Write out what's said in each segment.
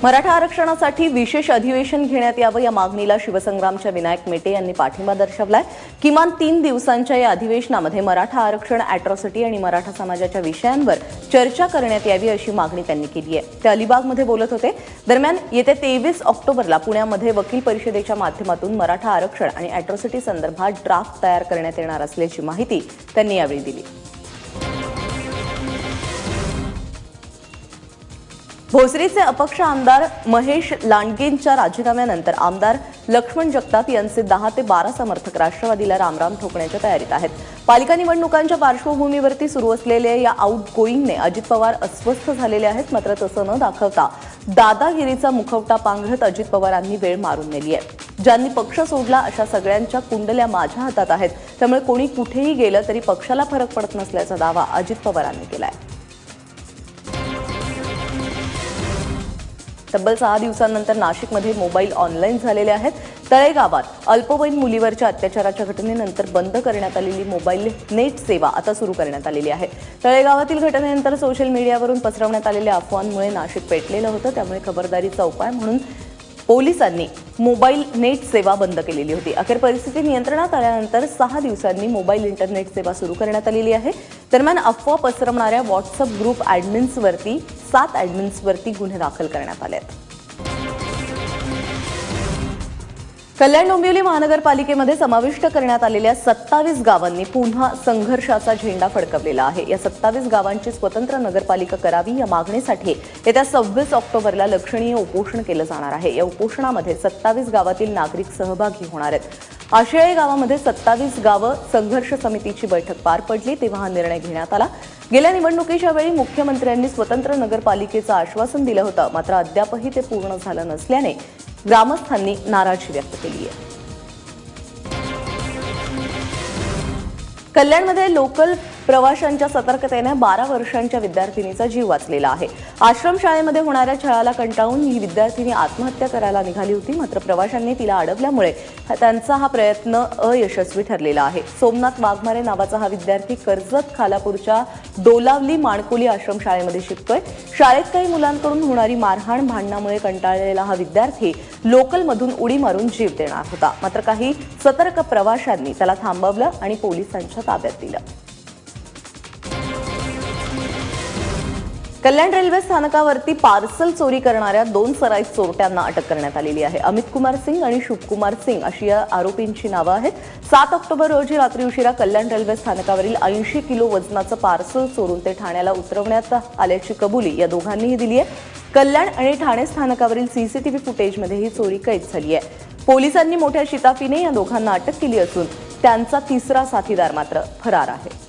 मराठा आरक्षणासाठी विशेष अधिवेशन घेण्यात यावं या मागणीला शिवसंग्रामच्या विनायक मेटे यांनी पाठिंबा दर्शवलाय। किमान 3 दिवसांच्या या अधिवेशनामध्ये मराठा आरक्षण, अॅट्रॉसिटी आणि मराठा समाजाच्या विषयांवर चर्चा करण्यात यावी अशी मागणी त्यांनी केली आहे। ते अलिबागमध्ये बोलत होते। दरम्यान येत्या 23 ऑक्टोबरला पुण्यामध्ये वकील परिषदेच्या माध्यमातून मराठा आरक्षण आणि अॅट्रॉसिटी संदर्भात ड्राफ्ट तयार करण्यात येणार असल्याची माहिती त्यांनी यावेळी दिली। भोसरीचे अपक्ष आमदार महेश लांडगेंच्या राजीनाम्यानंतर आमदार लक्ष्मण जगताप यांचे 10 ते 12 समर्थक राष्ट्रवादीला रामराम ठोकण्याच्या तयारीत आहेत। पालिका निवडणुकांच्या पार्श्वभूमीवरती सुरू असलेल्या या आउटगोईंगने अजित पवार अस्वस्थ झालेले आहेत। मात्र तसं न दाखवता दादागिरीचा मुखवटा पांघरत अजित पवारांनी वेळ मारून नेली आहे। ज्यांनी पक्ष सोडला अशा सगळ्यांच्या कुंडल्या माझ्या हातात आहेत, त्यामुळे कोणी कुठेही गेलं तरी पक्षाला फरक पडत नसल्याचा दावा अजित पवारांनी केलाय। तब्बल 6 दिवसांनंतर नाशिकमध्ये मोबाईल ऑनलाईन झालेले आहेत। तळेगावात अल्पवयीन मुलीवरच्या अत्याचाराच्या घटनेनंतर बंद करण्यात आलेली मोबाईल नेट सेवा आता सुरू करण्यात आलेली आहे। तळेगावातील घटनेनंतर सोशल मीडियावरून पसरवण्यात आलेल्या अफवांमुळे नाशिक पेटलेलं होतं, त्यामुळे खबरदारीचा उपाय म्हणून पोलिसांनी मोबाईल नेट सेवा बंद केलेली होती। अखेर परिस्थिती नियंत्रणात आल्यानंतर 6 दिवसांनी मोबाईल इंटरनेट सेवा सुरू करण्यात आलेली आहे। दरम्यान अफवा पसरवणाऱ्या व्हॉट्सअप ग्रुप ॲडमिन्सवरती 7 ॲडमिन्सवरती गुन्हे दाखल करण्यात आले आहेत। कल्याण डोंबिवली महानगरपालिकेमध्ये समाविष्ट करण्यात आलेल्या 27 गावांनी पुन्हा संघर्षाचा झेंडा फडकवलेला आहे। या 27 गावांची स्वतंत्र नगरपालिका करावी या मागणीसाठी येत्या 26 ऑक्टोबरला लक्षणीय उपोषण केलं जाणार आहे। या उपोषणामध्ये 27 गावातील नागरिक सहभागी होणार आहेत। आशियाई गावामध्ये 27 गावं संघर्ष समितीची बैठक पार पडली, तेव्हा हा निर्णय घेण्यात आला। गेल्या निवडणुकीच्या वेळी मुख्यमंत्र्यांनी स्वतंत्र नगरपालिकेचं आश्वासन दिलं होतं, मात्र अद्यापही ते पूर्ण झालं नसल्याने ग्रामस्थांनी नाराजी व्यक्त केली आहे। कल्याणमध्ये लोकल प्रवाशांच्या सतर्कतेने 12 वर्षांच्या विद्यार्थिनीचा जीव वाचलेला आहे। आश्रमशाळेमध्ये होणाऱ्या छळाला कंटाळून ही विद्यार्थिनी आत्महत्या करायला निघाली होती, मात्र प्रवाशांनी तिला अडवल्यामुळे त्यांचा हा प्रयत्न अयशस्वी ठरलेला आहे। सोमनाथ वाघमारे नावाचा हा विद्यार्थी कर्जत खालापूरच्या डोलावली माणकोली आश्रमशाळेमध्ये शिकतोय। शाळेत काही मुलांकडून होणारी मारहाण भांडणामुळे कंटाळलेला हा विद्यार्थी लोकलमधून उडी मारून जीव देणार होता, मात्र काही सतर्क प्रवाशांनी त्याला थांबवलं आणि पोलिसांच्या ताब्यात दिलं। कल्याण रेल्वे स्थानकावरती पार्सल चोरी करणाऱ्या 2 सराईत चोरट्यांना अटक करण्यात आलेली आहे। अमित कुमार सिंग आणि शुभकुमार सिंग अशी या आरोपींची नावं आहेत। 7 ऑक्टोबर रोजी रात्री उशिरा कल्याण रेल्वे स्थानकावरील 80 किलो वजनाचं पार्सल चोरून ते ठाण्याला उतरवण्यात आल्याची कबुली या दोघांनीही दिली आहे। कल्याण आणि ठाणे स्थानकावरील सीसीटीव्ही फुटेजमध्ये ही चोरी कैद झाली आहे। पोलिसांनी मोठ्या शिताफीने या दोघांना अटक केली असून त्यांचा 3रा साथीदार मात्र फरार आहे।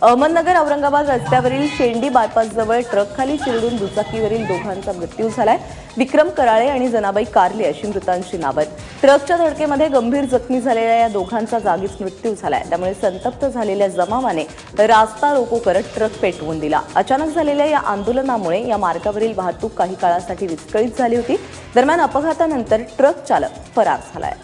अहमदनगर औरंगाबाद रस्त्यावरील शेंडी बायपासजवळ ट्रकखाली चिरडून दुचाकीवरील दोघांचा मृत्यू झालाय। विक्रम कराळे आणि जनाबाई कारले अशी मृतांची नावं आहेत। ट्रकच्या धडकेमध्ये गंभीर जखमी झालेल्या या दोघांचा जागीच मृत्यू झालाय। त्यामुळे संतप्त झालेल्या जमावाने रास्ता रोको करत ट्रक पेटवून दिला। अचानक झालेल्या या आंदोलनामुळे या मार्गावरील वाहतूक काही काळासाठी विस्कळीत झाली होती। दरम्यान अपघातानंतर ट्रक चालक फरार झालाय।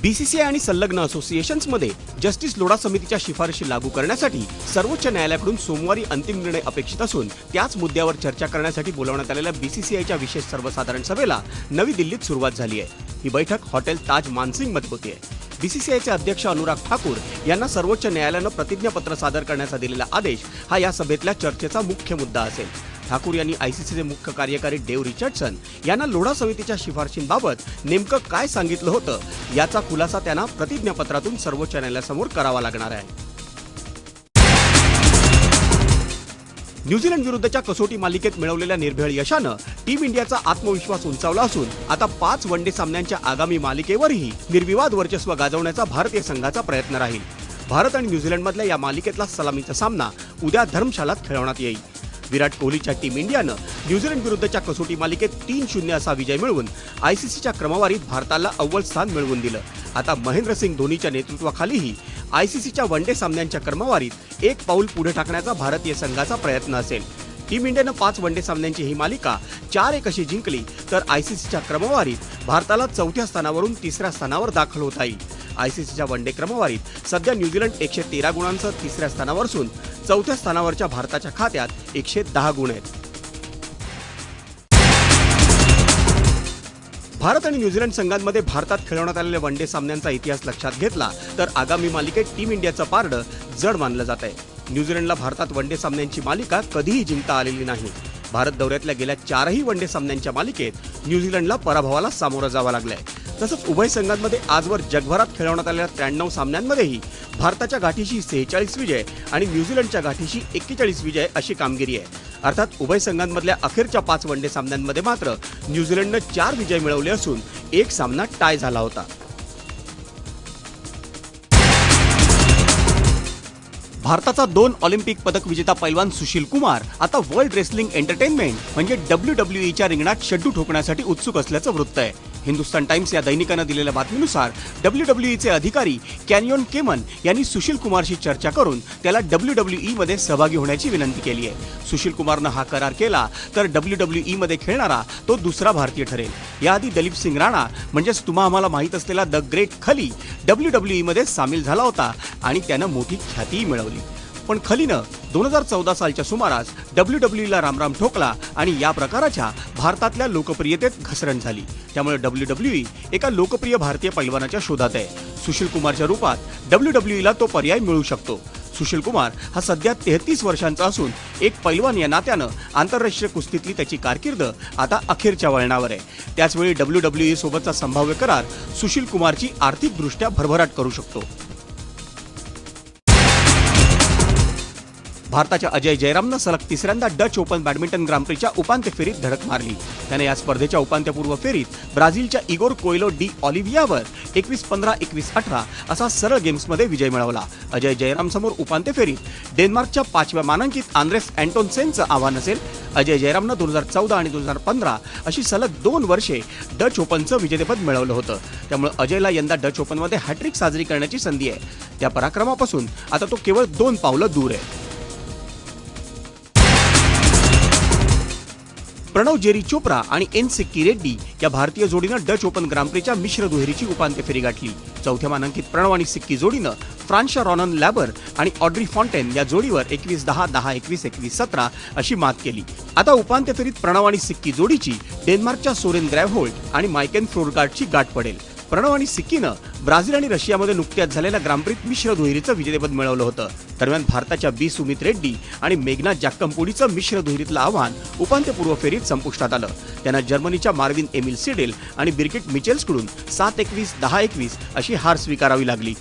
बीसीसीआय आणि संलग्न असोसिएशन्समध्ये जस्टिस लोढा समितीच्या शिफारशी लागू करण्यासाठी सर्वोच्च न्यायालयाकडून सोमवारी अंतिम निर्णय अपेक्षित असून त्याच मुद्द्यावर चर्चा करण्यासाठी बोलावण्यात आलेल्या बीसीसीआयच्या विशेष सर्वसाधारण सभेला नवी दिल्लीत सुरुवात झाली आहे। ही बैठक हॉटेल ताज मानसिंगमध्ये होते। बीसीसीआयचे अध्यक्ष अनुराग ठाकूर यांना सर्वोच्च न्यायालयानं प्रतिज्ञापत्र सादर करण्याचा दिलेला आदेश हा या सभेतल्या चर्चेचा मुख्य मुद्दा असेल। ठाकूर यांनी आयसीसीचे मुख्य कार्यकारी डेव्ह रिचर्डसन यांना लोढा समितीच्या शिफारशींबाबत नेमकं काय सांगितलं होतं याचा खुलासा त्यांना प्रतिज्ञापत्रातून सर्वोच्च न्यायालयासमोर करावा लागणार आहे। न्यूझीलंड विरुद्धच्या कसोटी मालिकेत मिळवलेल्या निर्भेळ यशानं टीम इंडियाचा आत्मविश्वास उंचावला असून आता 5 वनडे सामन्यांच्या आगामी मालिकेवरही निर्विवाद वर्चस्व गाजवण्याचा भारतीय संघाचा प्रयत्न राहील। भारत आणि न्यूझीलंडमधल्या या मालिकेतला सलामीचा सामना उद्या धर्मशालात खेळवण्यात येईल। विराट कोहलीच्या टीम इंडियानं न्यूझीलंड विरुद्धच्या कसोटी मालिकेत 3-0 असा विजय मिळवून आयसीसीच्या क्रमवारीत भारताला अव्वल स्थान मिळवून दिलं। आता महेंद्रसिंग धोनीच्या नेतृत्वाखालीही आयसीसीच्या वनडे सामन्यांच्या क्रमवारीत एक पाऊल पुढे टाकण्याचा भारतीय संघाचा प्रयत्न असेल। टीम इंडियानं 5 वनडे सामन्यांची ही मालिका 4-1 अशी जिंकली तर आयसीसीच्या क्रमवारीत भारताला 4थ्या स्थानावरून 3ऱ्या स्थानावर दाखल होता येईल। आयसीसीच्या वनडे क्रमवारीत सध्या न्यूझीलंड 113 गुणांसह तिसऱ्या स्थानावर असून चौथ्या स्थानावरच्या भारताच्या खात्यात 110 गुण आहेत. भारत आणि न्यूझीलंड संघांमध्ये भारतात खेळवण्यात आलेल्या वनडे सामन्यांचा इतिहास लक्षात घेतला तर आगामी मालिकेत टीम इंडियाचं पारडं जड मानलं जात आहे. न्यूझीलंडला भारतात वनडे सामन्यांची मालिका कधीही जिंकता आलेली नाही. भारत दौऱ्यातल्या गेल्या 4ही वनडे सामन्यांच्या मालिकेत न्यूझीलंडला पराभवाला सामोरं जावं लागलंय. तसंच उभय संघांमध्ये आजवर जगभरात खेळवण्यात आलेल्या 93 सामन्यांमध्येही भारताच्या गाठीशी 46 विजय आणि न्यूझीलंडच्या गाठीशी 41 विजय अशी कामगिरी आहे. अर्थात उभय संघांमधल्या अखेरच्या 5 वनडे सामन्यांमध्ये मात्र न्यूझीलंडनं 4 विजय मिळवले असून एक सामना टाय झाला होता. भारताचा 2 ऑलिम्पिक पदक विजेता पैलवान सुशील कुमार आता वर्ल्ड रेसलिंग एंटरटेनमेंट म्हणजे WWEच्या रिंगणात शड्डू ठोकण्यासाठी उत्सुक असल्याचं वृत्त आहे. हिंदुस्तान टाइम्स या दैनिकानं दिलेल्या बातमीनुसार WWEचे अधिकारी कॅनियन केमन यांनी सुशील कुमारशी चर्चा करून त्याला WWEमध्ये सहभागी होण्याची विनंती केली आहे. सुशील कुमारनं हा करार केला तर WWEमध्ये खेळणारा तो दुसरा भारतीय ठरेल. याआधी दलीप सिंग राणा म्हणजेच तुम्हा आम्हाला माहीत असलेला द ग्रेट खली WWEमध्ये सामील झाला होता आणि त्यानं मोठी ख्यातीही मिळवली. पण खलीनं 2014 सालच्या सुमारास WWEला रामराम ठोकला आणि या प्रकाराच्या भारतातल्या लोकप्रियतेत घसरण झाली. त्यामुळे WWE एका लोकप्रिय भारतीय पैलवानाच्या शोधात आहे. सुशील कुमारच्या रूपात WWEला तो पर्याय मिळू शकतो. सुशील कुमार हा सध्या 33 वर्षांचा असून एक पैलवान या नात्यानं आंतरराष्ट्रीय कुस्तीतली त्याची कारकीर्द आता अखेरच्या वळणावर आहे. त्याचवेळी WWE सोबतचा संभाव्य करार सुशील कुमारची आर्थिकदृष्ट्या भरभराट करू शकतो. भारताच्या अजय जयरामनं सलग तिसऱ्यांदा डच ओपन बॅडमिंटन ग्रांप्रीच्या प्रीच्या उपांत्य फेरीत धडक मारली. त्याने या स्पर्धेच्या उपांत्यपूर्व फेरीत ब्राझीलच्या इगोर कोएलो डी ऑलिव्हियावर 21-15, 21-18 असा सरळ गेम्समध्ये विजय मिळवला. अजय जयरामसमोर उपांत्य फेरीत डेन्मार्कच्या 5व्या मानांकित आंद्रेस अँटोनसेनचं आव्हान असेल. अजय जयरामनं 2014 आणि 2015 अशी सलग 2 वर्षे डच ओपनचं विजेतेपद मिळवलं होतं. त्यामुळे अजयला यंदा डच ओपनमध्ये हॅट्रिक साजरी करण्याची संधी आहे. त्या पराक्रमापासून आता तो केवळ 2 पावलं दूर आहे. प्रणव जेरी चोप्रा आणि एन सिक्की रेड्डी या भारतीय जोडीनं डच ओपन ग्रांप्रीच्या मिश्र दुहेरीची उपांत्य फेरी गाठली. चौथ्या मानांकित प्रणव आणि सिक्की जोडीनं फ्रान्सच्या रॉनन लॅबर आणि ऑड्री फॉन्टेन या जोडीवर 21-10, 10-21, 21-17 अशी मात केली. आता उपांत्य फेरीत प्रणव आणि सिक्की जोडीची डेन्मार्कच्या सोरेन ग्रॅव्होल्ट आणि मायकेन फ्लोरगार्डची गाठ पडेल. प्रणव आणि सिक्कीनं ब्राझील आणि रशियामध्ये नुकत्याच झालेल्या ग्रांप्रीत मिश्र दुहेरीचं विजेतेपद मिळवलं होतं. दरम्यान भारताच्या बी सुमित रेड्डी आणि मेघना जाक्कमपुडीचं मिश्र दुहेरीतलं आव्हान उपांत्यपूर्व फेरीत संपुष्टात आलं. त्यांना जर्मनीच्या मार्विन एमिल सिडेल आणि बिर्गिट मिचेल्सकडून 7-21, 10-21 अशी हार स्वीकारावी लागली.